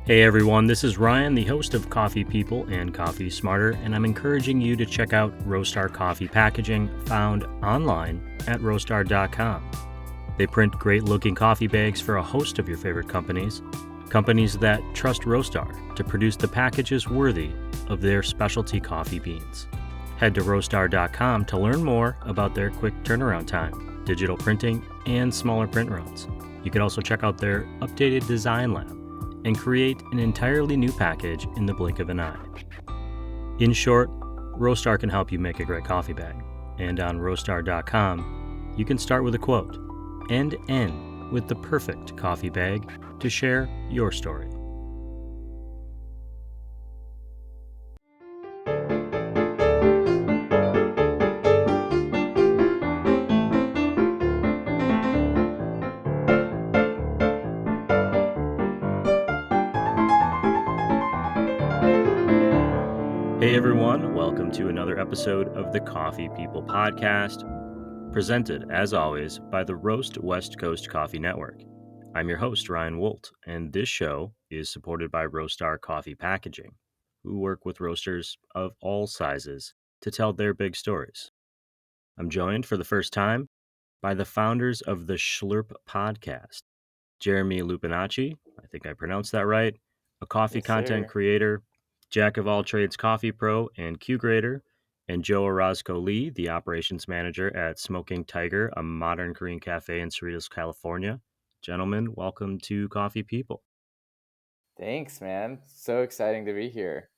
Hey everyone, this is Ryan, the host of Coffee People and Coffee Smarter, and I'm encouraging you to check out Roastar Coffee packaging found online at roastar.com. They print great-looking coffee bags for a host of your favorite companies that trust Roastar to produce the packages worthy of their specialty coffee beans. Head to roastar.com to learn more about their quick turnaround time, digital printing, and smaller print runs. You can also check out their updated design lab and create an entirely new package in the blink of an eye. In short, Roastar can help you make a great coffee bag. And on roastar.com, you can start with a quote and end with the perfect coffee bag to share your story. Hey everyone, welcome to another episode of the Coffee People podcast, presented as always by the Roast West Coast Coffee Network. I'm your host, Ryan Woldt, and this show is supported by Roastar Coffee Packaging, who work with roasters of all sizes to tell their big stories. I'm joined for the first time by the founders of the Shlurp Podcast, Jeremy Lupinacci, I think I pronounced that right, a coffee content creator, jack of all trades coffee pro and Q grader, and Joe Orozco-Lee, the operations manager at Smoking Tiger, a modern Korean cafe in Cerritos, California. Gentlemen, welcome to Coffee People. Thanks, man. So exciting to be here.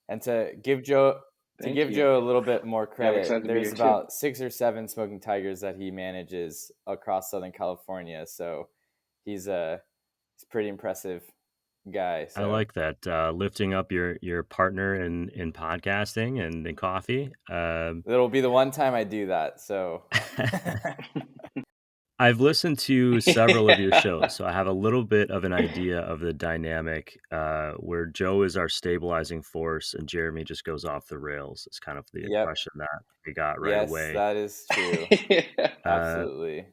And to give Joe Joe a little bit more credit, there's about 6 or 7 Smoking Tigers that he manages across Southern California. So he's a pretty impressive guy. So. I like that, lifting up your partner in podcasting and in coffee. It'll be the one time I do that. So I've listened to several of your shows, so I have a little bit of an idea of the dynamic where Joe is our stabilizing force and Jeremy just goes off the rails. It's kind of the impression that we got right away. Yes, that is true. Absolutely.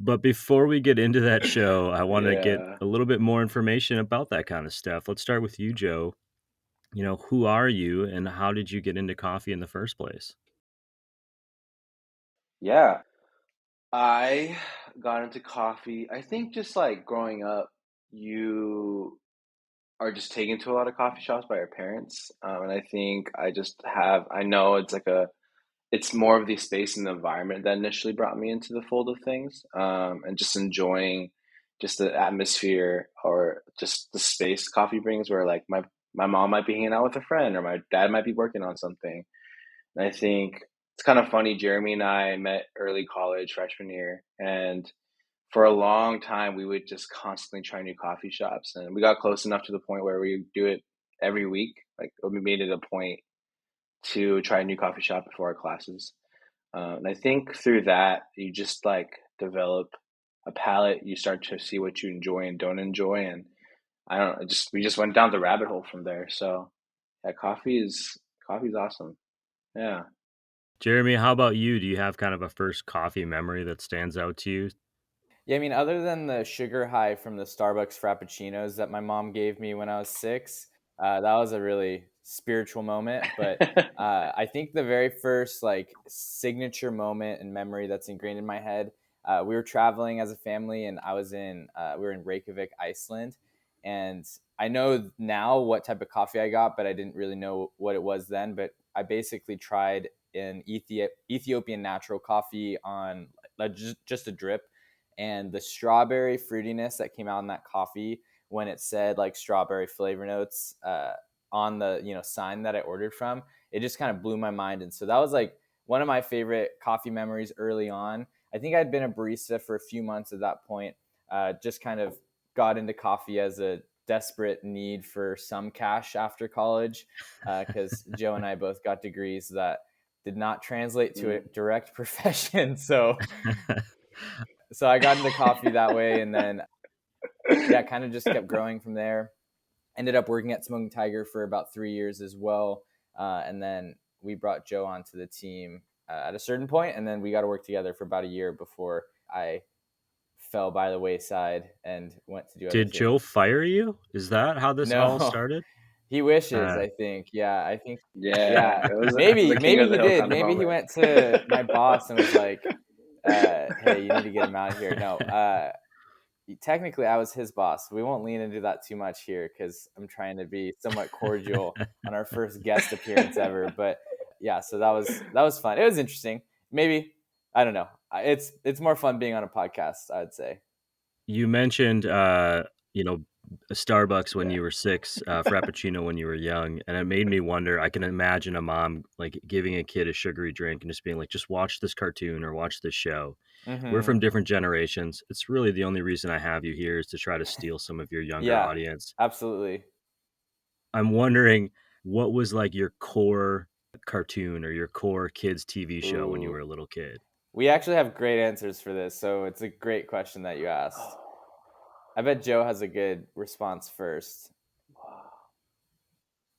But before we get into that show, I want to get a little bit more information about that kind of stuff. Let's start with you, Joe. You know, who are you and how did you get into coffee in the first place? Yeah, I got into coffee. I think just like growing up, you are just taken to a lot of coffee shops by your parents. And I think I know it's more of the space and the environment that initially brought me into the fold of things. And just enjoying just the atmosphere or just the space coffee brings where like my mom might be hanging out with a friend or my dad might be working on something. And I think it's kind of funny. Jeremy and I met early college, freshman year, and for a long time we would just constantly try new coffee shops. And we got close enough to the point where we do it every week. Like we made it a point to try a new coffee shop before our classes. And I think through that, you just like develop a palate. You start to see what you enjoy and don't enjoy. And we just went down the rabbit hole from there. So yeah, coffee's awesome. Yeah. Jeremy, how about you? Do you have kind of a first coffee memory that stands out to you? Yeah, I mean, other than the sugar high from the Starbucks Frappuccinos that my mom gave me when I was 6, that was a really spiritual moment. But I think the very first like signature moment and memory that's ingrained in my head, we were traveling as a family, and we were in Reykjavik, Iceland. And I know now what type of coffee I got, but I didn't really know what it was then. But I basically tried an Ethiopian natural coffee on just a drip. And the strawberry fruitiness that came out in that coffee when it said like strawberry flavor notes on the sign that I ordered from, it just kind of blew my mind. And so that was like one of my favorite coffee memories early on. I think I'd been a barista for a few months at that point. Just kind of got into coffee as a desperate need for some cash after college because Joe and I both got degrees that did not translate to a direct profession. So I got into coffee that way, and then kind of just kept growing from there. Ended up working at Smoking Tiger for about 3 years as well. And then we brought Joe onto the team at a certain point, and then we got to work together for about a year before I fell by the wayside and went to do other Did Joe things. fire you? Is that how this all No, started? he wishes, Uh, I think. Yeah, I think, Yeah, yeah, it was maybe, the king maybe of the he hill did. kind of Maybe he moment. went to my boss and was like, hey, you need to get him out of here. No, technically I was his boss. We won't lean into that too much here because I'm trying to be somewhat cordial on our first guest appearance ever. But yeah, so that was fun. It was interesting. Maybe, I don't know. It's more fun being on a podcast, I'd say. you mentioned, Starbucks when Yeah. you were 6, Frappuccino when you were young, and it made me wonder. I can imagine a mom like giving a kid a sugary drink and just being like, "Just watch this cartoon or watch this show." We're Mm-hmm. from different generations. It's really the only reason I have you here is to try to steal some of your younger Yeah, audience. absolutely. I'm wondering what was like your core cartoon or your core kids TV show when you Ooh, were a little kid? we actually have great answers for this, so it's a great question that you asked. I bet Joe has a good response first.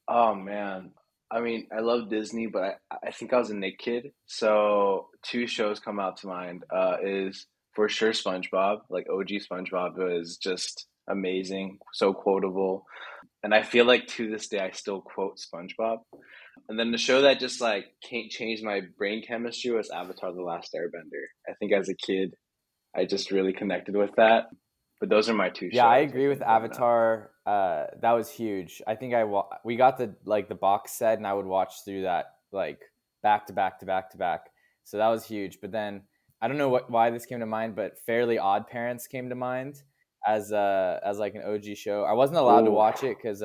Oh man. I mean, I love Disney, but I think I was a Nick kid. So two shows come out to mind. Is for sure SpongeBob. Like OG SpongeBob was just amazing, so quotable. And I feel like to this day I still quote SpongeBob. And then the show that just like can't change my brain chemistry was Avatar: The Last Airbender. I think as a kid I just really connected with that. But those are my two Yeah, I shows, I agree with think, growing up. Avatar. That was huge. I think we got the box set, and I would watch through that like back to back to back to back. So that was huge. But then I don't know why this came to mind, but Fairly Odd Parents came to mind as like an OG show. I wasn't allowed to Oh, watch it because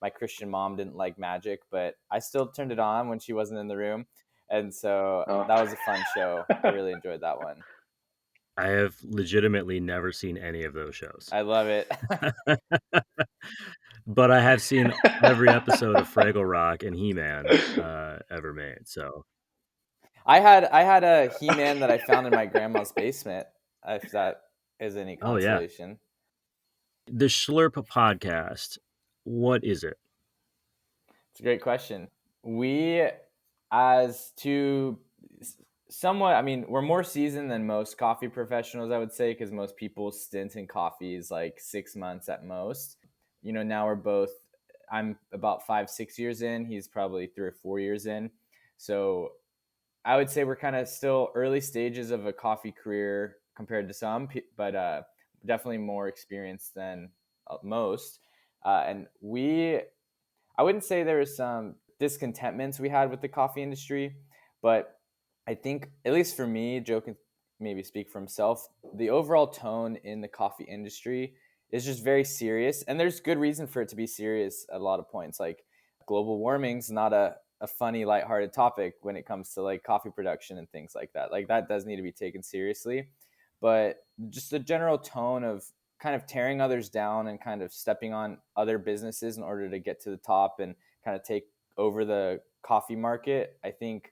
my Christian mom didn't like magic, but I still turned it on when she wasn't in the room, and so oh. that was a fun show. I really enjoyed that one. I have legitimately never seen any of those shows. I love it. But I have seen every episode of Fraggle Rock and He-Man ever made. So, I had a He-Man that I found in my grandma's basement, if that is any oh yeah, consolation. the Shlurp podcast. What is it? It's a great question. We, as to somewhat, I mean, we're more seasoned than most coffee professionals, I would say, because most people's stint in coffee is like 6 months at most. Now I'm about 5, 6 years in. He's probably 3 or 4 years in. So I would say we're kind of still early stages of a coffee career compared to some, but definitely more experienced than most. And I wouldn't say there was some discontentments we had with the coffee industry, but I think, at least for me, Joe can maybe speak for himself, the overall tone in the coffee industry is just very serious. And there's good reason for it to be serious at a lot of points. Like global warming's not a funny, lighthearted topic when it comes to like coffee production and things like that. Like that does need to be taken seriously. But just the general tone of kind of tearing others down and kind of stepping on other businesses in order to get to the top and kind of take over the coffee market, I think,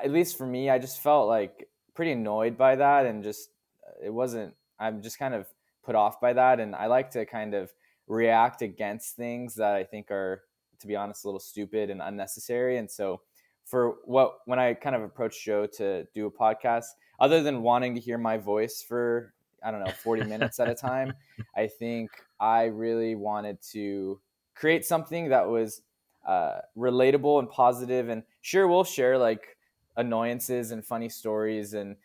at least for me, I just felt like pretty annoyed by that, and just it wasn't I'm just kind of put off by that, and I like to kind of react against things that I think are, to be honest, a little stupid and unnecessary. And so when I kind of approached Joe to do a podcast, other than wanting to hear my voice for, I don't know, 40 minutes at a time, I think I really wanted to create something that was relatable and positive. And sure, we'll share like annoyances and funny stories and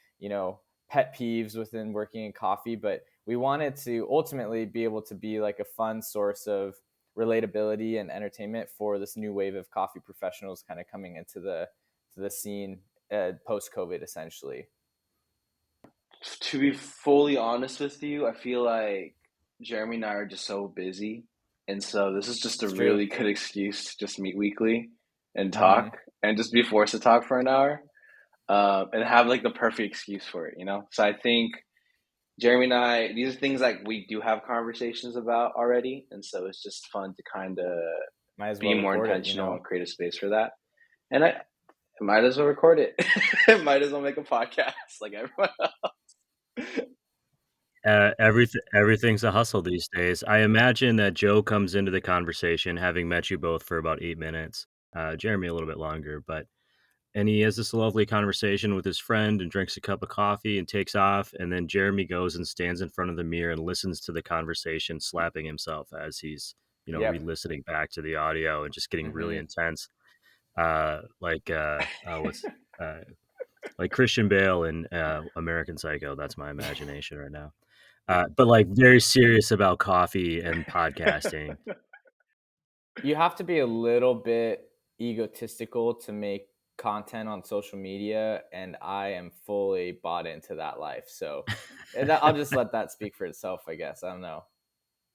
pet peeves within working in coffee, but we wanted to ultimately be able to be like a fun source of relatability and entertainment for this new wave of coffee professionals kind of coming into the scene post COVID, essentially. To be fully honest with you, I feel like Jeremy and I are just so busy. And so this is just a It's true. really good excuse to just meet weekly and Mm-hmm. talk and just be forced to talk for an hour, and have like the perfect excuse for it, you know? So I think Jeremy and I, these are things like we do have conversations about already. And so it's just fun to kind of Might as be well more record it, intentional and create a space for that. And I might as well record it. Might as well make a podcast like everyone else. Everything's a hustle these days. I imagine that Joe comes into the conversation having met you both for about 8 minutes. Jeremy a little bit longer, but and he has this lovely conversation with his friend and drinks a cup of coffee and takes off. And then Jeremy goes and stands in front of the mirror and listens to the conversation, slapping himself as he's, Yep. re-listening back to the audio and just getting really Mm-hmm. intense. What's like Christian Bale in American Psycho. That's my imagination right now. But like very serious about coffee and podcasting. You have to be a little bit egotistical to make content on social media, and I am fully bought into that life. So I'll just let that speak for itself, I guess. I don't know.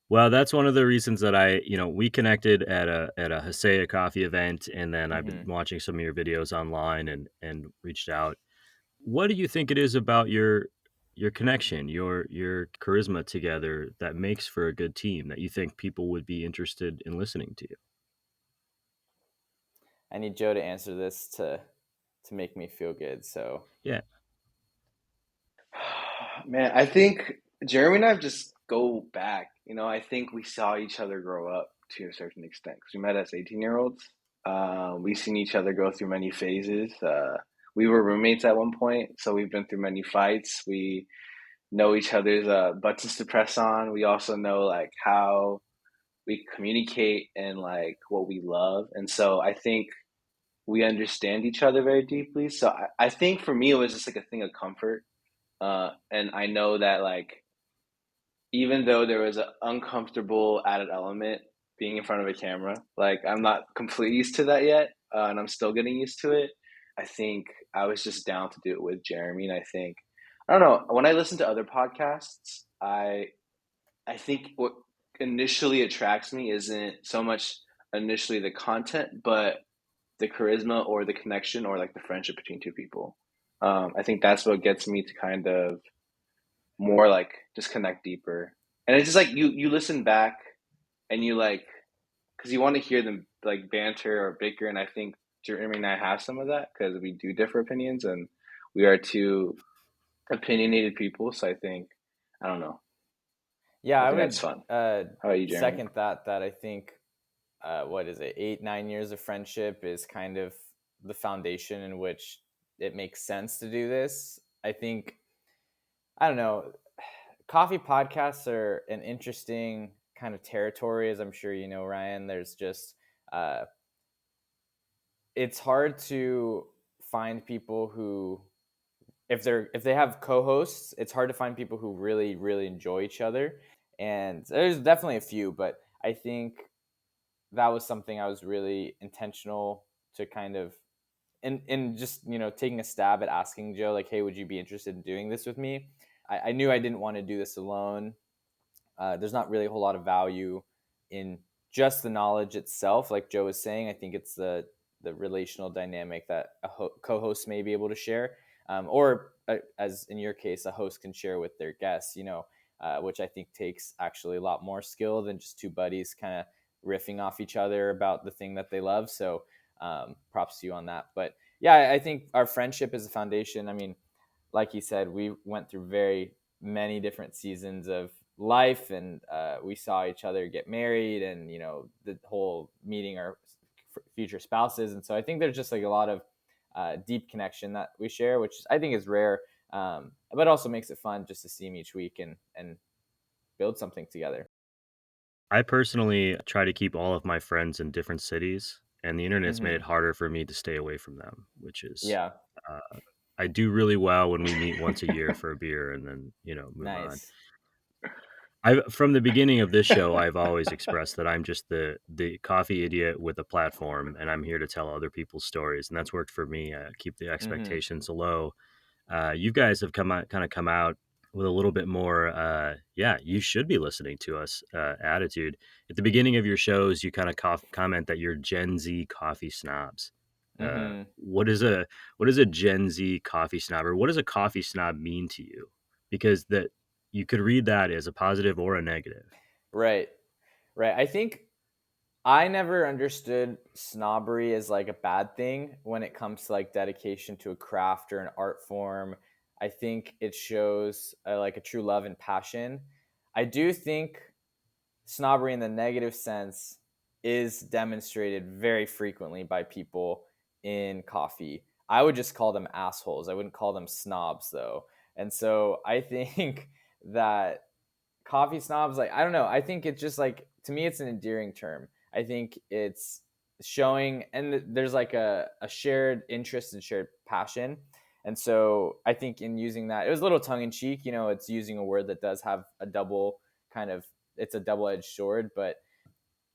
Well, that's one of the reasons that we connected at a Hasea coffee event, and then I've been Mm-hmm. watching some of your videos online and reached out. What do you think it is about your connection, your charisma together that makes for a good team that you think people would be interested in listening to you? I need Joe to answer this to make me feel good. So Yeah. Man, I think Jeremy and I just go back. I think we saw each other grow up to a certain extent because we met as 18-year-olds. We've seen each other go through many phases. We were roommates at one point, so we've been through many fights. We know each other's buttons to press on. We also know like how we communicate and like what we love. And so I think we understand each other very deeply. So I think for me, it was just like a thing of comfort. And I know that like even though there was an uncomfortable added element being in front of a camera, like I'm not completely used to that yet, and I'm still getting used to it. I think I was just down to do it with Jeremy, and I don't know. When I listen to other podcasts, I think what initially attracts me isn't so much initially the content, but the charisma or the connection or like the friendship between two people. I think that's what gets me to kind of more like just connect deeper. And it's just like you listen back and you like because you want to hear them like banter or bicker, and I think Jeremy and I have some of that because we do differ opinions and we are two opinionated people. So I don't know. yeah, I I think that's would fun. How about you, Jeremy? second that. That I think what is it, 8-9 years of friendship is kind of the foundation in which it makes sense to do this. I think I don't know. Coffee podcasts are an interesting kind of territory, as I'm sure you know, Ryan. There's just uh, it's hard to find people who if they have co-hosts, it's hard to find people who really enjoy each other. And there's definitely a few, but I think that was something I was really intentional to kind of and just taking a stab at asking Joe, like, hey, would you be interested in doing this with me? I knew I didn't want to do this alone. There's not really a whole lot of value in just the knowledge itself, like Joe was saying. I think it's the relational dynamic that a co-host may be able to share, or as in your case, a host can share with their guests. Which I think takes actually a lot more skill than just two buddies kind of riffing off each other about the thing that they love. So props to you on that. But yeah, I think our friendship is a foundation. I mean, like you said, we went through very many different seasons of life, and we saw each other get married, and the whole meeting our future spouses. And so I think there's just like a lot of deep connection that we share, which I think is rare, but also makes it fun just to see them each week and build something together. I personally try to keep all of my friends in different cities, and the internet's made Mm-hmm. it harder for me to stay away from them, which is Yeah, I do really well when we meet once a year for a beer and then, move on. nice. I from the beginning of this show, I've always expressed that I'm just the coffee idiot with a platform, and I'm here to tell other people's stories, and that's worked for me. Keep the Mm-hmm. expectations low. You guys have come out with a little bit more, yeah, you should be listening to us attitude. At the beginning of your shows, you kind of comment that you're Gen Z coffee snobs. Mm-hmm. What is a Gen Z coffee snob, or what does a coffee snob mean to you? Because that you could read that as a positive or a negative. Right, right. I think I never understood snobbery as like a bad thing when it comes to like dedication to a craft or an art form. I think it shows like a true love and passion. I do think snobbery in the negative sense is demonstrated very frequently by people in coffee. I would just call them assholes. I wouldn't call them snobs though. And so I think that coffee snobs, like, I don't know. I think it's just like, to me, it's an endearing term. I think it's showing, and there's like a shared interest and shared passion. And so I think in using that, it was a little tongue in cheek, it's using a word that does have a double kind of, it's a double-edged sword, but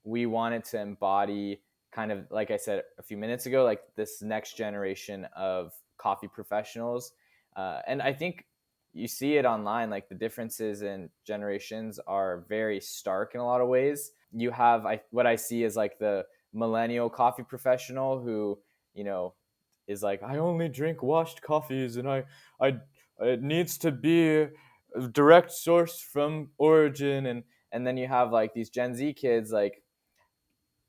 we wanted to embody, kind of like I said a few minutes ago, like this next generation of coffee professionals. And I think you see it online, like the differences in generations are very stark in a lot of ways. You have, what I see is like the millennial coffee professional who, is like, I only drink washed coffees, and I it needs to be a direct source from origin. And then you have like these Gen Z kids, like,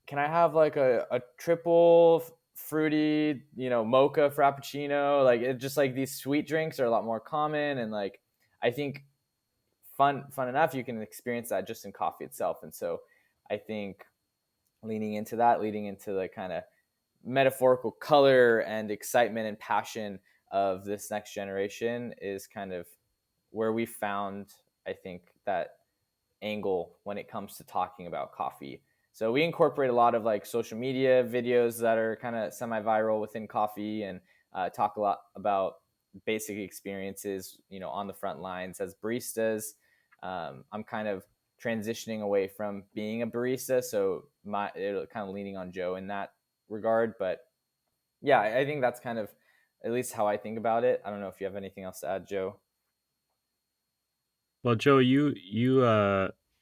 can I have like a triple fruity, mocha frappuccino? Like, it just, like, these sweet drinks are a lot more common. And like, I think fun enough, you can experience that just in coffee itself. And so I think leading into the kind of metaphorical color and excitement and passion of this next generation is kind of where we found, I think, that angle when it comes to talking about coffee. So we incorporate a lot of like social media videos that are kind of semi-viral within coffee, and talk a lot about basic experiences, on the front lines as baristas. I'm kind of transitioning away from being a barista, so it kind of leaning on Joe in that regard. But yeah, I think that's kind of at least how I think about it. I don't know if you have anything else to add, Joe. Well, Joe, you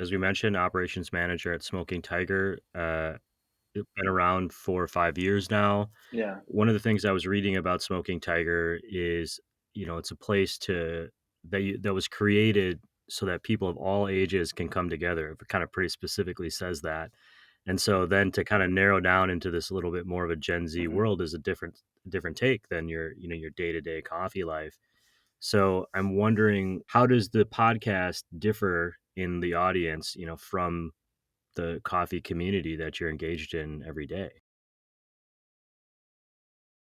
as we mentioned, operations manager at Smoking Tiger, been around 4 or 5 years now. Yeah. One of the things I was reading about Smoking Tiger is, it's a place that was created so that people of all ages can come together. It kind of pretty specifically says that. And so then to kind of narrow down into this a little bit more of a Gen Z Mm-hmm. world is a different take than your day-to-day coffee life. So I'm wondering, how does the podcast differ in the audience, from the coffee community that you're engaged in every day?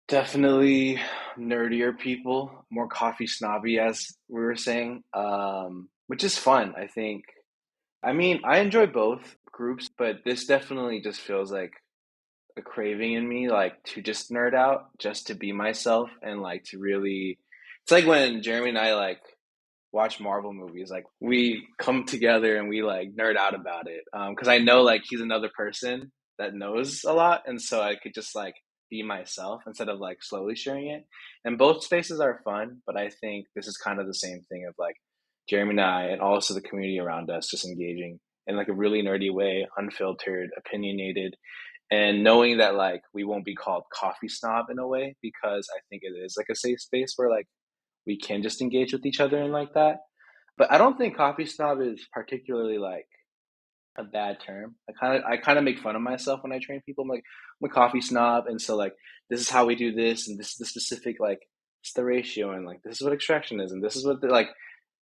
Definitely nerdier people, more coffee snobby, as we were saying, which is fun, I think. I mean, I enjoy both groups, but this definitely just feels like a craving in me, like to just nerd out, just to be myself, and like to really. It's like when Jeremy and I like watch Marvel movies, like we come together and we like nerd out about it. Because I know like he's another person that knows a lot, and so I could just like be myself instead of like slowly sharing it. And both spaces are fun, but I think this is kind of the same thing of like Jeremy and I, and also the community around us, just engaging in like a really nerdy way, unfiltered, opinionated, and knowing that like we won't be called coffee snob in a way, because I think it is like a safe space where like we can just engage with each other and like that. But I don't think coffee snob is particularly like a bad term. I kind of make fun of myself when I train people. I'm like, I'm a coffee snob, and so like this is how we do this, and this is the specific like it's the ratio, and like this is what extraction is, and this is what like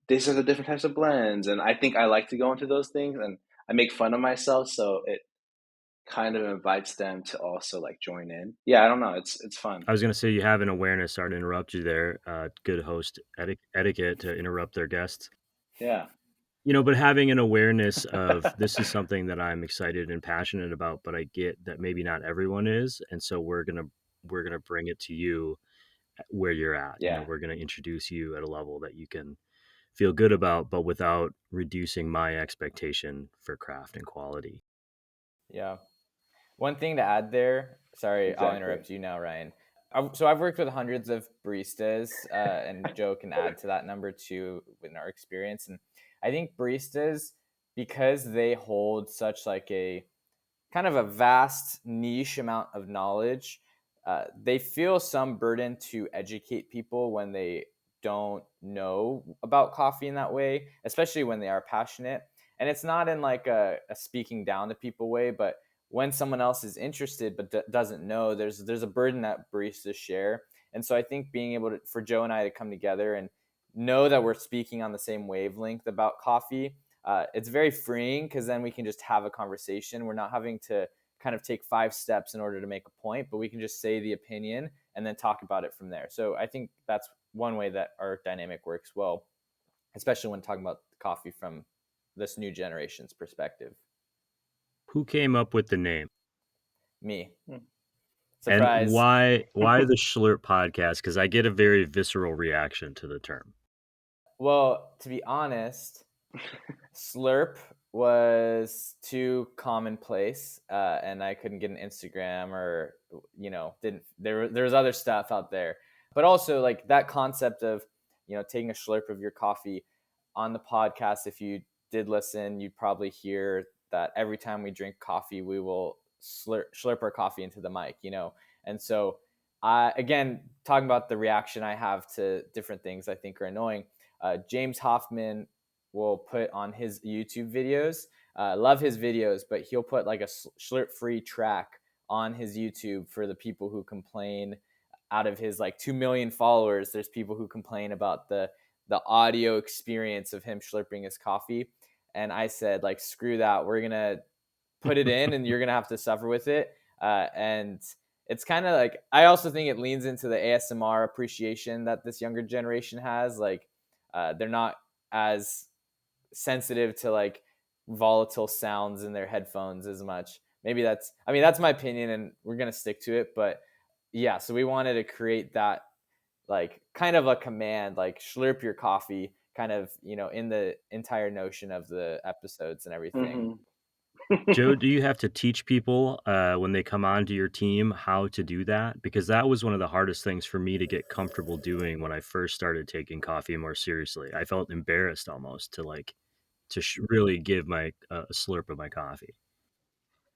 these are the different types of blends. And I think I like to go into those things, and I make fun of myself, so it kind of invites them to also like join in. Yeah, I don't know. It's fun. I was going to say, you have an awareness. Sorry to interrupt you there. Good host etiquette to interrupt their guests. Yeah. But having an awareness of, this is something that I'm excited and passionate about, but I get that maybe not everyone is, and so we're gonna bring it to you where you're at. Yeah. We're gonna introduce you at a level that you can feel good about, but without reducing my expectation for craft and quality. Yeah. One thing to add there, sorry, I'll Exactly. interrupt you now, Ryan. So I've worked with hundreds of baristas, and Joe can add to that number too in our experience. And I think baristas, because they hold such like a kind of a vast niche amount of knowledge, they feel some burden to educate people when they don't know about coffee in that way, especially when they are passionate. And it's not in like a speaking down to people way, but when someone else is interested but doesn't know, there's a burden that baristas share. And so I think being able to, for Joe and I to come together and know that we're speaking on the same wavelength about coffee, it's very freeing, because then we can just have a conversation. We're not having to kind of take 5 steps in order to make a point, but we can just say the opinion and then talk about it from there. So I think that's one way that our dynamic works well, especially when talking about coffee from this new generation's perspective. Who came up with the name? Me. And Surprise. why the Shlurp podcast? Because I get a very visceral reaction to the term. Well, to be honest, Slurp was too commonplace, and I couldn't get an Instagram, or there's other stuff out there. But also, like, that concept of taking a slurp of your coffee on the podcast. If you did listen, you'd probably hear that every time we drink coffee, we will slurp our coffee into the mic. And so, again, talking about the reaction I have to different things I think are annoying. James Hoffman will put on his YouTube videos. Love his videos, but he'll put like a Shlurp free track on his YouTube for the people who complain. Out of his like 2 million followers, there's people who complain about the audio experience of him slurping his coffee. And I said, like, screw that. We're going to put it in and you're going to have to suffer with it. And it's kind of like, I also think it leans into the ASMR appreciation that this younger generation has. Like, they're not as sensitive to like volatile sounds in their headphones as much. Maybe that's my opinion, and we're going to stick to it. But yeah, so we wanted to create that, like, kind of a command, like slurp your coffee, kind of, in the entire notion of the episodes and everything. Joe, do you have to teach people when they come onto your team how to do that? Because that was one of the hardest things for me to get comfortable doing when I first started taking coffee more seriously. I felt embarrassed almost to really give my a slurp of my coffee.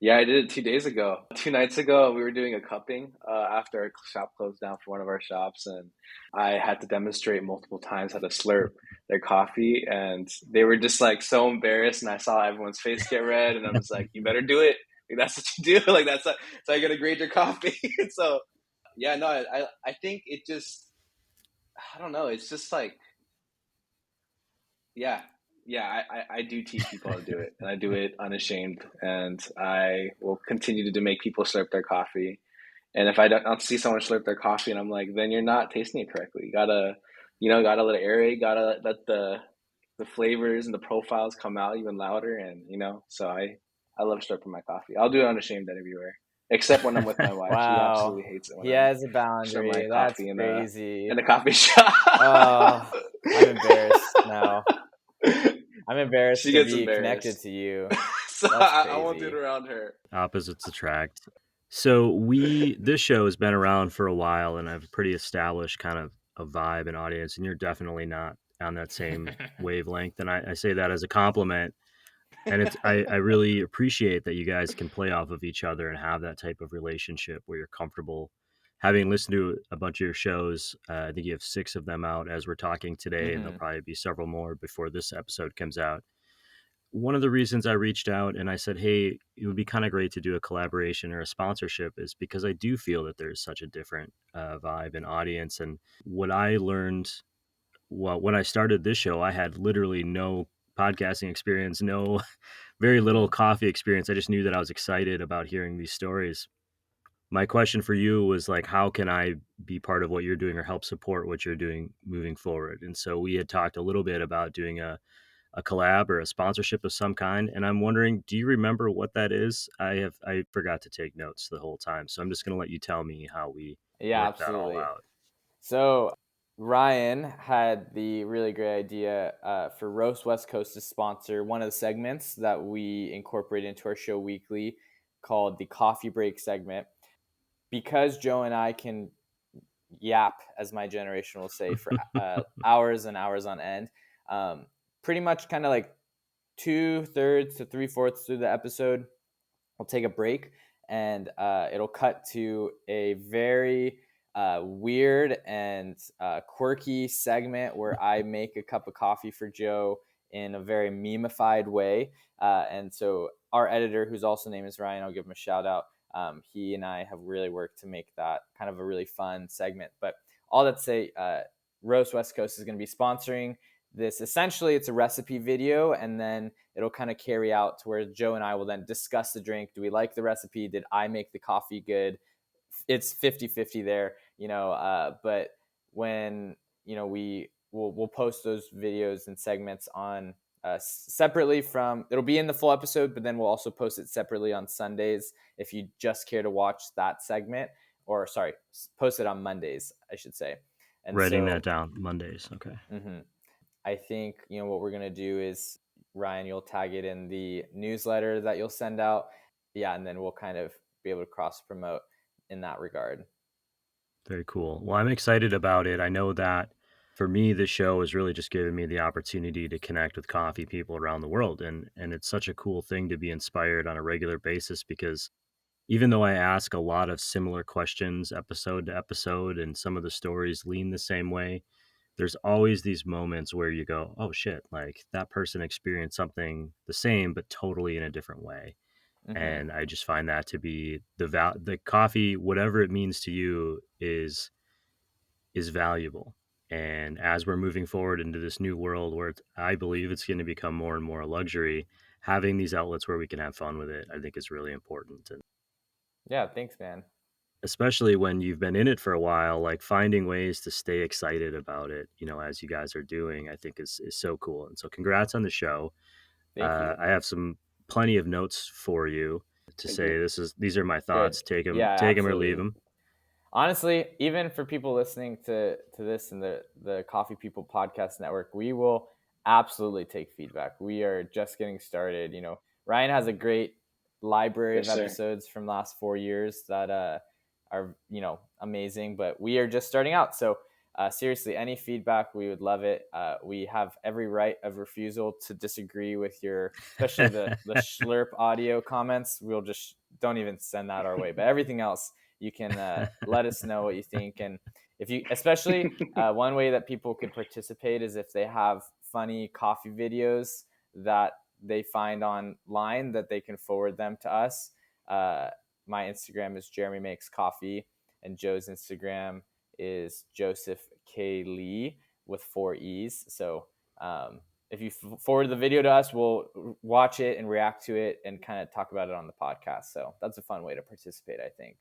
Yeah, I did it 2 days ago. 2 nights ago, we were doing a cupping after our shop closed down for one of our shops, and I had to demonstrate multiple times how to slurp their coffee, and they were just like so embarrassed, and I saw everyone's face get red, and I was like, "You better do it. Like, that's what you do. Like that's how you gotta grade your coffee." So, yeah, no, I think it just, I don't know. It's just like, yeah. Yeah, I do teach people how to do it, and I do it unashamed, and I will continue to make people slurp their coffee. And if I don't see someone slurp their coffee, and I'm like, then you're not tasting it correctly. You gotta let it aerate, gotta let the flavors and the profiles come out even louder, and so I love slurping my coffee. I'll do it unashamed everywhere, except when I'm with my wife. She Wow. absolutely hates it when He I has a slurp my boundary. That's coffee crazy. in the coffee shop. Oh, I'm embarrassed now. I'm embarrassed She to gets be embarrassed. connected to you. So That's I won't do crazy. it around her. Opposites attract. So this show has been around for a while, and I have a pretty established kind of a vibe and audience, and you're definitely not on that same wavelength. And I say that as a compliment. And I really appreciate that you guys can play off of each other and have that type of relationship where you're comfortable. Having listened to a bunch of your shows, I think you have 6 of them out as we're talking today, and there'll probably be several more before this episode comes out. One of the reasons I reached out and I said, hey, it would be kind of great to do a collaboration or a sponsorship is because I do feel that there's such a different vibe and audience. And what I learned, well, when I started this show, I had literally no podcasting experience, very little coffee experience. I just knew that I was excited about hearing these stories. My question for you was like, how can I be part of what you're doing or help support what you're doing moving forward? And so we had talked a little bit about doing a collab or a sponsorship of some kind. And I'm wondering, do you remember what that is? I forgot to take notes the whole time. So I'm just going to let you tell me how we work that all Absolutely. out. So Ryan had the really great idea for Roast West Coast to sponsor one of the segments that we incorporate into our show weekly called the Coffee Break segment. Because Joe and I can yap, as my generation will say, for hours and hours on end, pretty much kind of like 2/3 to 3/4 through the episode, we'll take a break, and it'll cut to a very weird and quirky segment where I make a cup of coffee for Joe in a very memeified way. And so our editor, whose also name is Ryan, I'll give him a shout out. He and I have really worked to make that kind of a really fun segment. But all that to say, Roast West Coast is going to be sponsoring this. Essentially, it's a recipe video, and then it'll kind of carry out to where Joe and I will then discuss the drink. Do we like the recipe? Did I make the coffee good? It's 50-50 there. but when, we'll post those videos and segments on separately from, it'll be in the full episode, but then we'll also post it separately on Sundays if you just care to watch that segment, or sorry, post it on Mondays, I should say. And Writing that down, Mondays. Okay. I think, what we're going to do is, Ryan, you'll tag it in the newsletter that you'll send out. Yeah. And then we'll kind of be able to cross promote in that regard. Very cool. Well, I'm excited about it. I know that for me, the show has really just given me the opportunity to connect with coffee people around the world. And it's such a cool thing to be inspired on a regular basis, because even though I ask a lot of similar questions episode to episode and some of the stories lean the same way, there's always these moments where you go, oh shit, like that person experienced something the same, but totally in a different way. And I just find that to be the coffee, whatever it means to you, is valuable. And as we're moving forward into this new world where I believe it's going to become more and more a luxury, having these outlets where we can have fun with it, I think is really important. And yeah, thanks, man. especially when you've been in it for a while, like finding ways to stay excited about it, as you guys are doing, I think is so cool. And so congrats on the show. Thank you. I have plenty of notes for you to Thank say you. these are my thoughts. Good. Take them, Yeah, take them or absolutely. leave them. Honestly, even for people listening to this and the Coffee People Podcast Network, we will absolutely take feedback. We are just getting started. Ryan has a great library Yes, of sir. episodes from the last 4 years that are amazing, but we are just starting out. So seriously, any feedback, we would love it. We have every right of refusal to disagree with especially the Shlurp audio comments. We'll just don't even send that our way, but everything else, you can let us know what you think. And if you, especially one way that people could participate is if they have funny coffee videos that they find online that they can forward them to us. My Instagram is Jeremy Makes Coffee, and Joe's Instagram is Joseph K. Lee with 4 E's. So if you forward the video to us, we'll watch it and react to it and kind of talk about it on the podcast. So that's a fun way to participate, I think.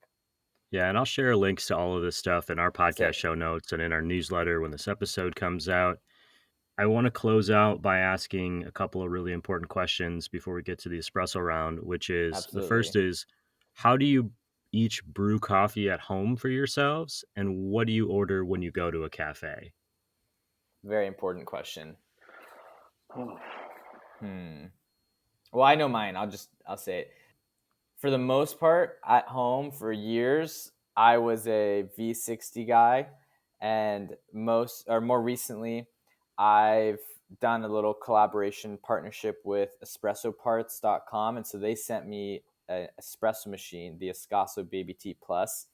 Yeah, and I'll share links to all of this stuff in our podcast Sick. show notes and in our newsletter when this episode comes out. I want to close out by asking a couple of really important questions before we get to the espresso round, which is Absolutely. the first is, how do you each brew coffee at home for yourselves? And what do you order when you go to a cafe? Very important question. Well, I know mine. I'll say it. For the most part, at home for years, I was a V60 guy, and more recently, I've done a little collaboration partnership with espressoparts.com, and so they sent me an espresso machine, the Escasso Baby T Plus.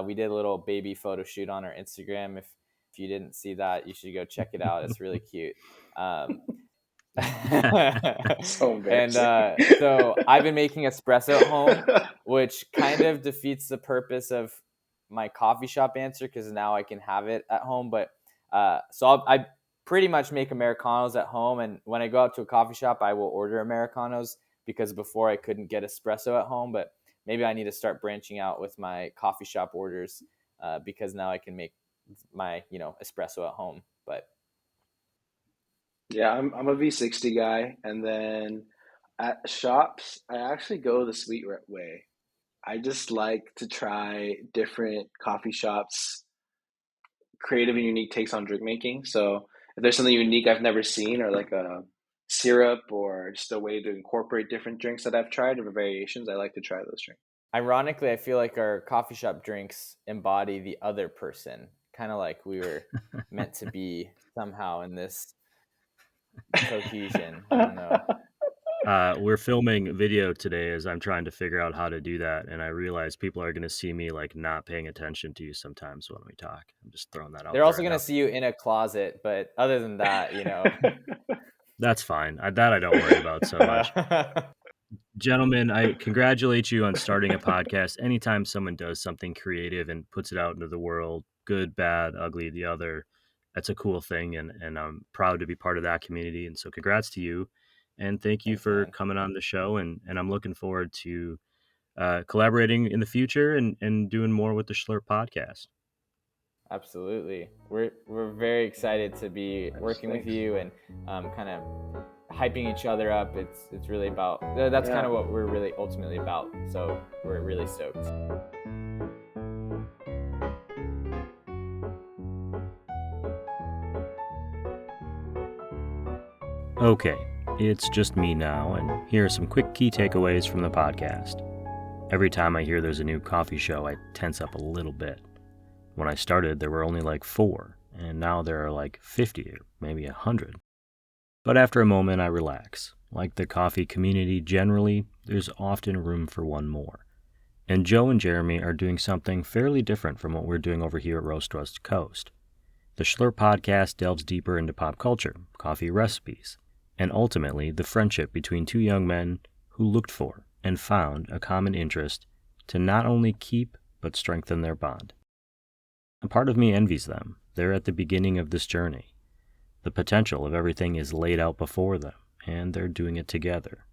We did a little baby photo shoot on our Instagram. If you didn't see that, you should go check it out. It's really cute. So And embarrassing. so I've been making espresso at home, which kind of defeats the purpose of my coffee shop answer, because now I can have it at home. But so I pretty much make Americanos at home, and when I go out to a coffee shop, I will order Americanos, because before I couldn't get espresso at home. But maybe I need to start branching out with my coffee shop orders, because now I can make my espresso at home. But Yeah, I'm a V60 guy, and then at shops, I actually go the sweet way. I just like to try different coffee shops' creative and unique takes on drink making. So if there's something unique I've never seen, or like a syrup, or just a way to incorporate different drinks that I've tried or variations, I like to try those drinks. ironically, I feel like our coffee shop drinks embody the other person, kind of like we were meant to be somehow in this cohesion. I don't know. We're filming video today as I'm trying to figure out how to do that. And I realize people are going to see me like not paying attention to you sometimes when we talk. I'm just throwing that out They're there also right going to now. see you in a closet, but other than that, That's fine. That I don't worry about so much. Gentlemen, I congratulate you on starting a podcast. Anytime someone does something creative and puts it out into the world, good, bad, ugly, the other, that's a cool thing. And I'm proud to be part of that community. And so congrats to you. And thank you Thanks, for man. coming on the show. And I'm looking forward to collaborating in the future and doing more with the Shlurp podcast. Absolutely. We're very excited to be working with you and kind of hyping each other up. It's really about that's kind of what we're really ultimately about. So we're really stoked. Okay, it's just me now, and here are some quick key takeaways from the podcast. Every time I hear there's a new coffee show, I tense up a little bit. When I started, there were only like 4, and now there are like 50 or maybe 100. But after a moment, I relax. Like the coffee community generally, there's often room for one more. And Joe and Jeremy are doing something fairly different from what we're doing over here at Roast West Coast. The Shlurp Podcast delves deeper into pop culture, coffee recipes, and ultimately the friendship between 2 young men who looked for and found a common interest to not only keep but strengthen their bond. A part of me envies them. They're at the beginning of this journey. The potential of everything is laid out before them, and they're doing it together.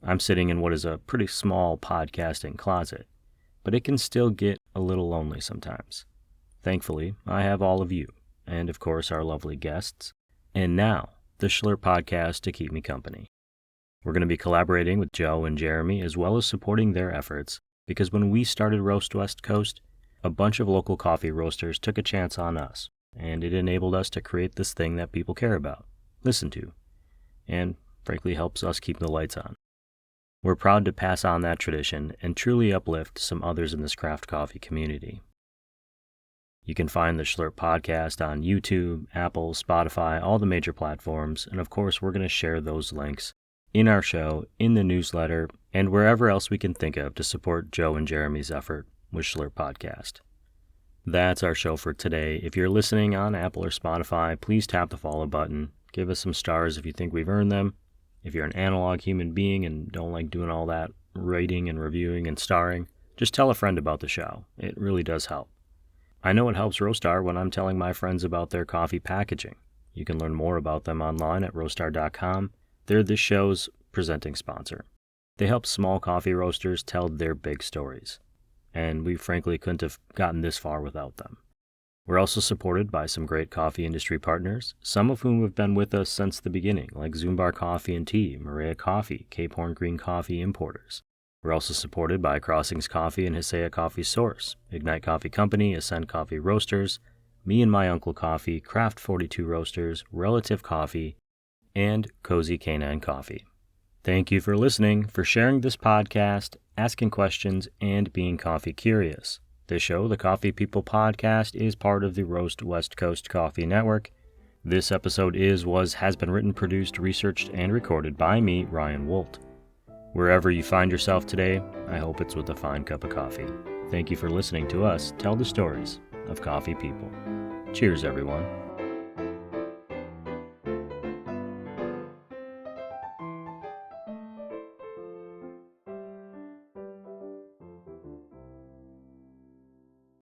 I'm sitting in what is a pretty small podcasting closet, but it can still get a little lonely sometimes. Thankfully, I have all of you, and of course our lovely guests, and now the Shlurp Podcast to keep me company. We're going to be collaborating with Joe and Jeremy as well as supporting their efforts, because when we started Roast West Coast, a bunch of local coffee roasters took a chance on us, and it enabled us to create this thing that people care about, listen to, and frankly helps us keep the lights on. We're proud to pass on that tradition and truly uplift some others in this craft coffee community. You can find the Shlurp Podcast on YouTube, Apple, Spotify, all the major platforms, and of course we're going to share those links in our show, in the newsletter, and wherever else we can think of to support Joe and Jeremy's effort with Shlurp Podcast. That's our show for today. If you're listening on Apple or Spotify, please tap the follow button. Give us some stars if you think we've earned them. If you're an analog human being and don't like doing all that rating and reviewing and starring, just tell a friend about the show. It really does help. I know it helps Roastar when I'm telling my friends about their coffee packaging. You can learn more about them online at roastar.com. They're this show's presenting sponsor. They help small coffee roasters tell their big stories, and we frankly couldn't have gotten this far without them. We're also supported by some great coffee industry partners, some of whom have been with us since the beginning, like Zumbar Coffee and Tea, Maria Coffee, Cape Horn Green Coffee Importers. We're also supported by Crossings Coffee and Hisea Coffee Source, Ignite Coffee Company, Ascend Coffee Roasters, Me and My Uncle Coffee, Craft 42 Roasters, Relative Coffee, and Cozy Canine Coffee. Thank you for listening, for sharing this podcast, asking questions, and being coffee curious. This show, the Coffee People Podcast, is part of the Roast West Coast Coffee Network. This episode has been written, produced, researched, and recorded by me, Ryan Woldt. Wherever you find yourself today, I hope it's with a fine cup of coffee. Thank you for listening to us tell the stories of coffee people. Cheers, everyone.